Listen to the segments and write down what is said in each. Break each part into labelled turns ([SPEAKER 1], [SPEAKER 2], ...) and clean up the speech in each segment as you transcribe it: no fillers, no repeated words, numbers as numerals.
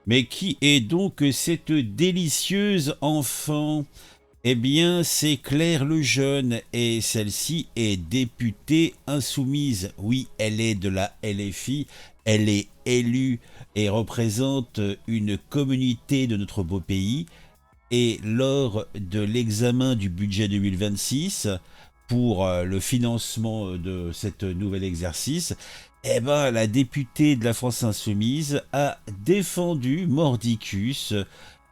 [SPEAKER 1] Mais qui est donc cette délicieuse enfant? Eh bien, c'est Claire Lejeune et celle-ci est députée insoumise. Oui, elle est de la LFI, elle est élue et représente une communauté de notre beau pays. Et lors de l'examen du budget 2026 pour le financement de cet nouvel exercice, eh ben, la députée de la France Insoumise a défendu mordicus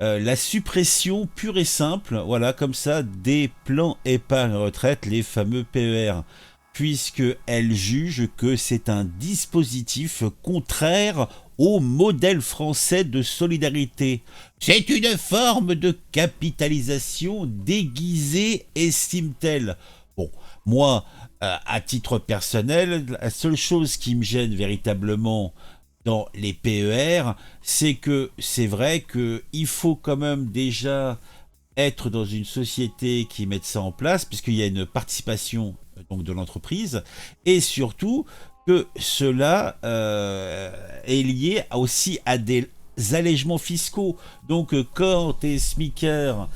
[SPEAKER 1] la suppression pure et simple, voilà, comme ça, des plans épargne retraite, les fameux PER, puisqu'elle juge que c'est un dispositif contraire au modèle français de solidarité. C'est une forme de capitalisation déguisée, estime-t-elle. Bon, moi, à titre personnel, la seule chose qui me gêne véritablement dans les PER, c'est que c'est vrai qu'il faut quand même déjà être dans une société qui mette ça en place, puisqu'il y a une participation donc de l'entreprise, et surtout que cela est lié aussi à des allègements fiscaux. Donc quand tu es smicker,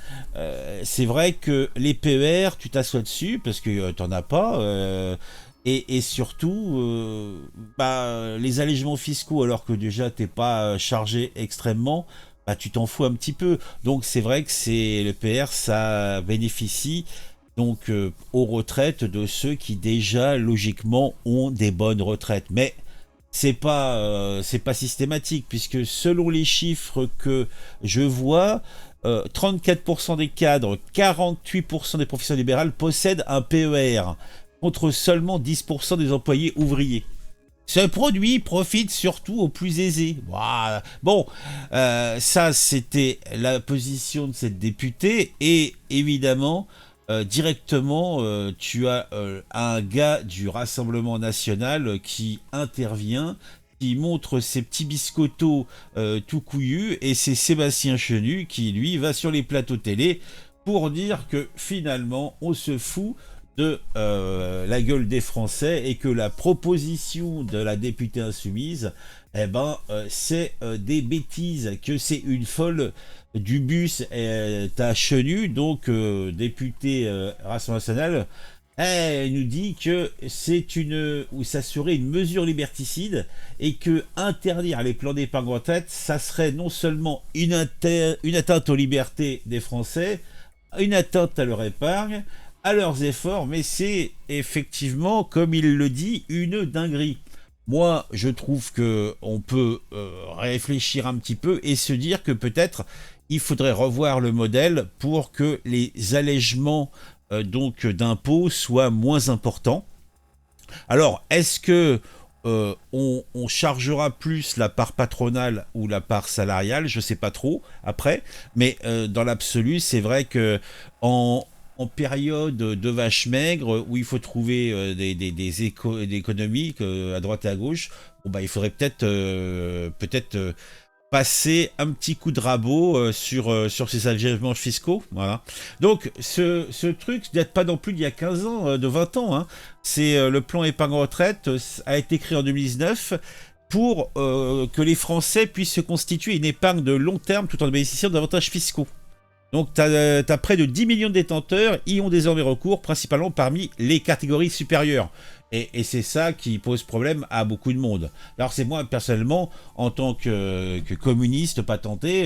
[SPEAKER 1] c'est vrai que les PER, tu t'assois dessus parce que tu n'en as pas. Et surtout, les allègements fiscaux, alors que déjà t'es pas chargé extrêmement, bah, tu t'en fous un petit peu. Donc c'est vrai que c'est le PR, ça bénéficie donc aux retraites de ceux qui déjà logiquement ont des bonnes retraites. Mais c'est pas systématique puisque selon les chiffres que je vois, 34% des cadres, 48% des professions libérales possèdent un PER contre seulement 10% des employés ouvriers. Ce produit profite surtout aux plus aisés. Voilà. Bon, ça c'était la position de cette députée et évidemment directement tu as un gars du Rassemblement national qui intervient, qui montre ses petits biscottos tout couillus et c'est Sébastien Chenu qui lui va sur les plateaux télé pour dire que finalement on se fout de la gueule des Français et que la proposition de la députée insoumise, eh ben, c'est des bêtises, que c'est une folle du bus. T'as Chenu, donc député Rassemblement National, elle nous dit que c'est une ou ça serait une mesure liberticide et que interdire les plans d'épargne retraite, ça serait non seulement une atteinte aux libertés des Français, une atteinte à leur épargne, à leurs efforts, mais c'est effectivement, comme il le dit, une dinguerie. Moi, je trouve que on peut réfléchir un petit peu et se dire que peut-être il faudrait revoir le modèle pour que les allègements donc d'impôts soient moins importants. Alors, est-ce que on chargera plus la part patronale ou la part salariale? Je sais pas trop après, mais dans l'absolu, c'est vrai que en période de vache maigre où il faut trouver des économies à droite et à gauche, bon, bah, il faudrait peut-être passer un petit coup de rabot sur ces allégements fiscaux. Voilà. Donc, ce truc date pas non plus d'il y a 15 ans, de 20 ans. Hein. C'est le plan épargne retraite a été créé en 2019 pour que les Français puissent se constituer une épargne de long terme tout en bénéficiant d'avantages fiscaux. Donc, tu as près de 10 millions de détenteurs y ont désormais recours, principalement parmi les catégories supérieures. Et c'est ça qui pose problème à beaucoup de monde. Alors, c'est moi, personnellement, en tant que communiste patenté,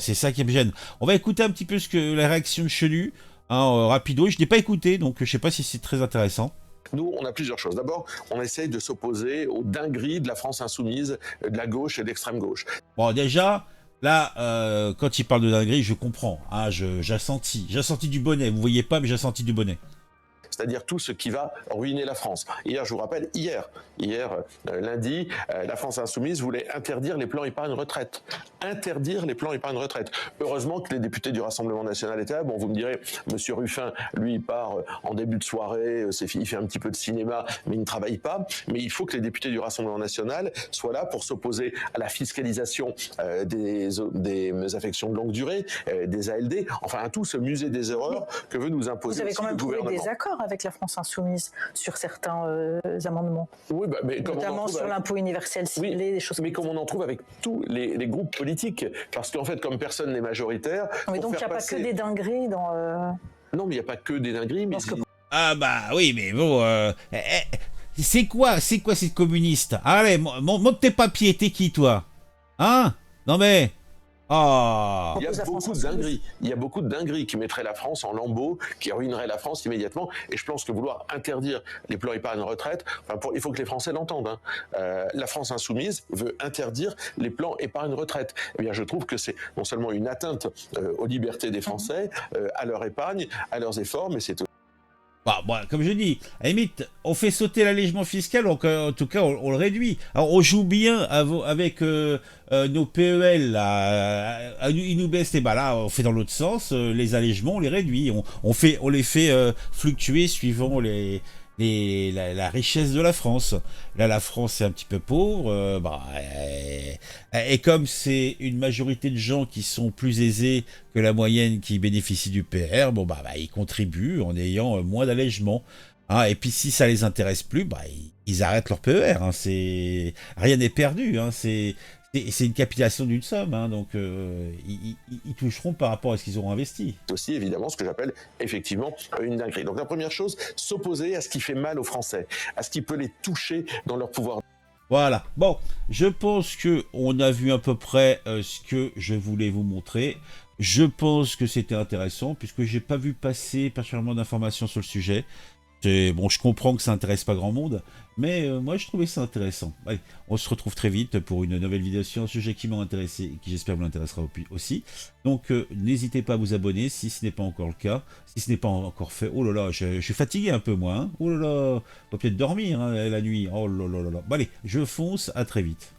[SPEAKER 1] c'est ça qui me gêne. On va écouter un petit peu la réaction de Chenu, hein, rapido. Je n'ai pas écouté, donc je ne sais pas si c'est très intéressant.
[SPEAKER 2] Nous, on a plusieurs choses. D'abord, on essaye de s'opposer aux dingueries de la France insoumise, de la gauche et de l'extrême gauche.
[SPEAKER 1] Bon, déjà, là, quand il parle de dinguerie, je comprends. Hein, j'ai senti du bonnet. Vous voyez pas, mais j'ai senti du bonnet.
[SPEAKER 2] C'est-à-dire tout ce qui va ruiner la France. Hier, je vous rappelle, lundi, la France insoumise voulait interdire les plans épargne retraite. Interdire les plans épargne retraite. Heureusement que les députés du Rassemblement national étaient là. Bon, vous me direz, Monsieur Ruffin, lui, il part en début de soirée, il fait un petit peu de cinéma, mais il ne travaille pas. Mais il faut que les députés du Rassemblement national soient là pour s'opposer à la fiscalisation des affections de longue durée, des ALD, enfin à tout ce musée des erreurs que veut nous imposer
[SPEAKER 3] le gouvernement. Vous avez quand même trouvé des accords avec la France insoumise sur certains amendements.
[SPEAKER 2] Oui, bah, mais
[SPEAKER 3] notamment sur l'impôt universel ciblé, des choses
[SPEAKER 2] mais comme on en trouve avec tous les groupes politiques, parce qu'en fait, comme personne n'est majoritaire...
[SPEAKER 3] Mais donc, il n'y a pas que des dingueries dans...
[SPEAKER 2] Non, mais il n'y a pas que des dingueries, mais...
[SPEAKER 1] Ah bah oui, mais bon... c'est quoi cette communiste? Allez, monte tes papiers, t'es qui, toi? Hein? Non mais... Oh.
[SPEAKER 2] Il y a beaucoup de dingueries. Il y a beaucoup de dingueries qui mettraient la France en lambeaux, qui ruineraient la France immédiatement. Et je pense que vouloir interdire les plans épargne retraite, il faut que les Français l'entendent. Hein. La France insoumise veut interdire les plans épargne retraite. Eh bien, je trouve que c'est non seulement une atteinte aux libertés des Français, à leur épargne, à leurs efforts, mais c'est
[SPEAKER 1] Bah, comme je dis, à la limite, on fait sauter l'allègement fiscal, donc en tout cas, on le réduit. Alors, on joue bien avec nos PEL, là, ils nous baissent, et bah là, on fait dans l'autre sens, les allègements, on les réduit. On les fait fluctuer suivant la richesse de la France. Là, la France est un petit peu pauvre, et comme c'est une majorité de gens qui sont plus aisés que la moyenne qui bénéficient du PR, ils contribuent en ayant moins d'allègements. Hein, et puis si ça les intéresse plus, ils arrêtent leur PER. Hein, rien n'est perdu. Hein, c'est une capitulation d'une somme, hein, donc ils toucheront par rapport à ce qu'ils auront investi.
[SPEAKER 2] C'est aussi évidemment ce que j'appelle effectivement une dinguerie. Donc la première chose, s'opposer à ce qui fait mal aux Français, à ce qui peut les toucher dans leur pouvoir.
[SPEAKER 1] Voilà, bon, je pense qu'on a vu à peu près ce que je voulais vous montrer. Je pense que c'était intéressant, puisque j'ai pas vu passer particulièrement d'informations sur le sujet. Bon, je comprends que ça intéresse pas grand monde, mais moi je trouvais ça intéressant. Allez, on se retrouve très vite pour une nouvelle vidéo sur un sujet qui m'a intéressé et qui j'espère vous intéressera aussi. Donc n'hésitez pas à vous abonner si ce n'est pas encore le cas, si ce n'est pas encore fait. Oh là là, je suis fatigué un peu moi. Hein. Oh là là, on va peut-être dormir hein, la nuit. Oh là là là là. Bon allez, je fonce, à très vite.